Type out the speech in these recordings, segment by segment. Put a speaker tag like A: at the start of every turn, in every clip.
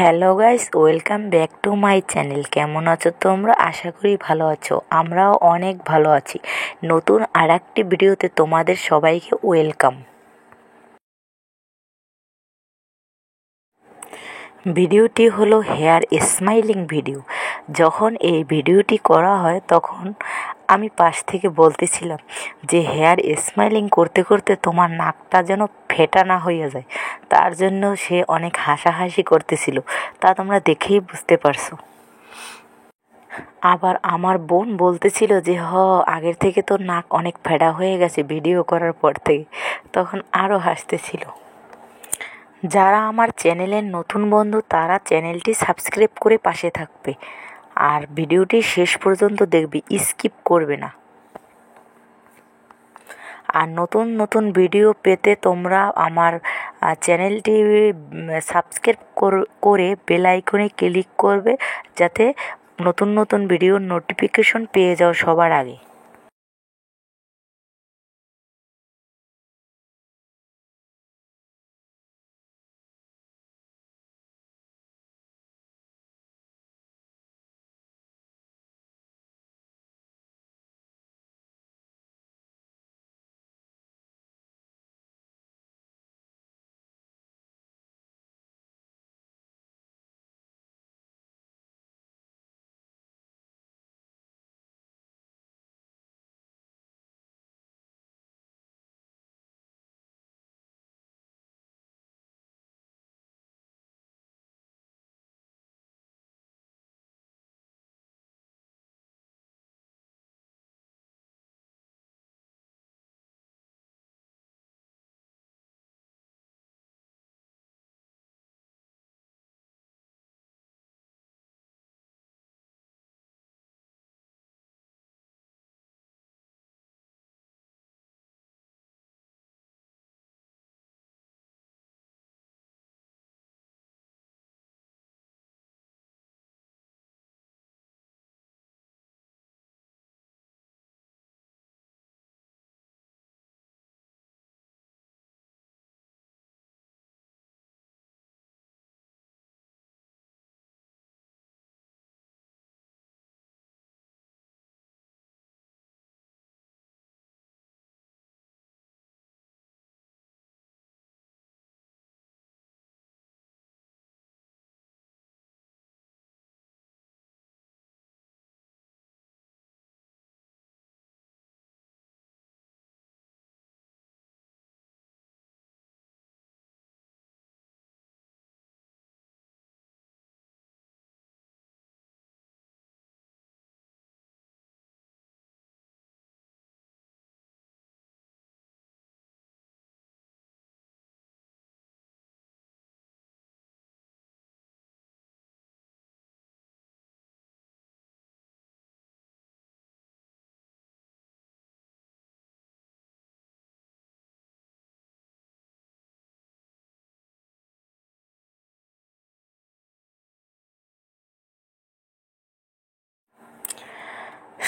A: Hello guys, welcome back to my channel. কেমন আছো তোমরা? আশা করি ভালো আছো। আমরাও অনেক ভালো আছি। নতুন আর একটি ভিডিওতে তোমাদের সবাইকে ওয়েলকাম। ভিডিওটি হলো হেয়ার স্মাইলিং ভিডিও। যখন এই ভিডিওটি করা হয় তখন আমি পাশ থেকে বলতেছিলাম যে হেয়ার স্মাইলিং করতে করতে তোমার নাকটা যেন ফেটা না হয়ে যায়। তার জন্য সে অনেক হাসাহাসি করতেছিল, তা তোমরা দেখেই বুঝতে পারছো। আবার আমার বোন বলতেছিল যে আগের থেকে তোর নাক অনেক ফেডা হয়ে গেছে ভিডিও করার পর থেকে। তখন আরও হাসতেছিল। যারা আমার চ্যানেলের নতুন বন্ধু তারা চ্যানেলটি সাবস্ক্রাইব করে পাশে থাকবে, আর ভিডিওটি শেষ পর্যন্ত দেখবে, স্কিপ করবে না। আর নতুন নতুন ভিডিও পেতে তোমরা আমার চ্যানেলটি সাবস্ক্রাইব করে বেল আইকনে ক্লিক করবে, যাতে নতুন নতুন ভিডিওর নোটিফিকেশন পেয়ে যাও সবার আগে।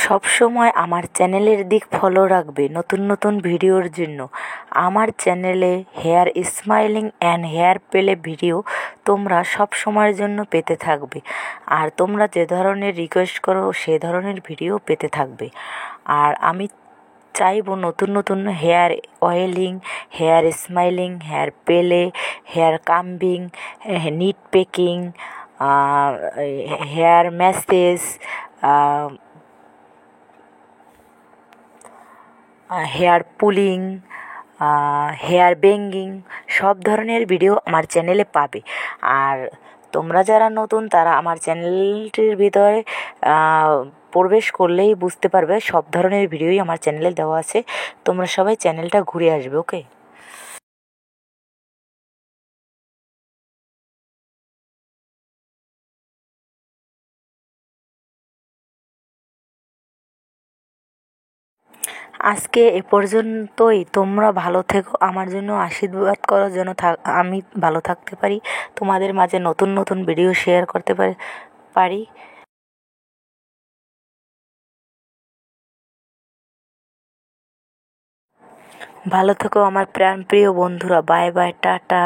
A: সব সময় আমার চ্যানেলের দিক ফলো রাখবে নতুন নতুন ভিডিওর জন্য। আমার চ্যানেলে হেয়ার স্মাইলিং অ্যান্ড হেয়ার পেলে ভিডিও তোমরা সব সময়ের জন্য পেতে থাকবে, আর তোমরা যে ধরনের রিকোয়েস্ট করো সে ধরনের ভিডিও পেতে থাকবে। আর আমি চাইবো নতুন নতুন hair oiling, hair smiling, hair পেলে, hair combing, nit picking, hair massage, hair pulling, hair banging, সব ধরনের ভিডিও আমার চ্যানেলে পাবে। আর তোমরা যারা নতুন তারা আমার চ্যানেলটির ভিতরে প্রবেশ করলেই বুঝতে পারবে সব ধরনের ভিডিওই আমার চ্যানেলে দেওয়া আছে। তোমরা সবাই চ্যানেলটা ঘুরে আসবে, ওকে। আজকে এ পর্যন্তই। তোমরা ভালো থেকো, আমার জন্য আশীর্বাদ করো যেন আমি ভালো থাকতে পারি, তোমাদের মাঝে নতুন নতুন ভিডিও শেয়ার করতে পারি। ভালো থেকো আমার প্রাণপ্রিয় বন্ধুরা। Bye bye, tata.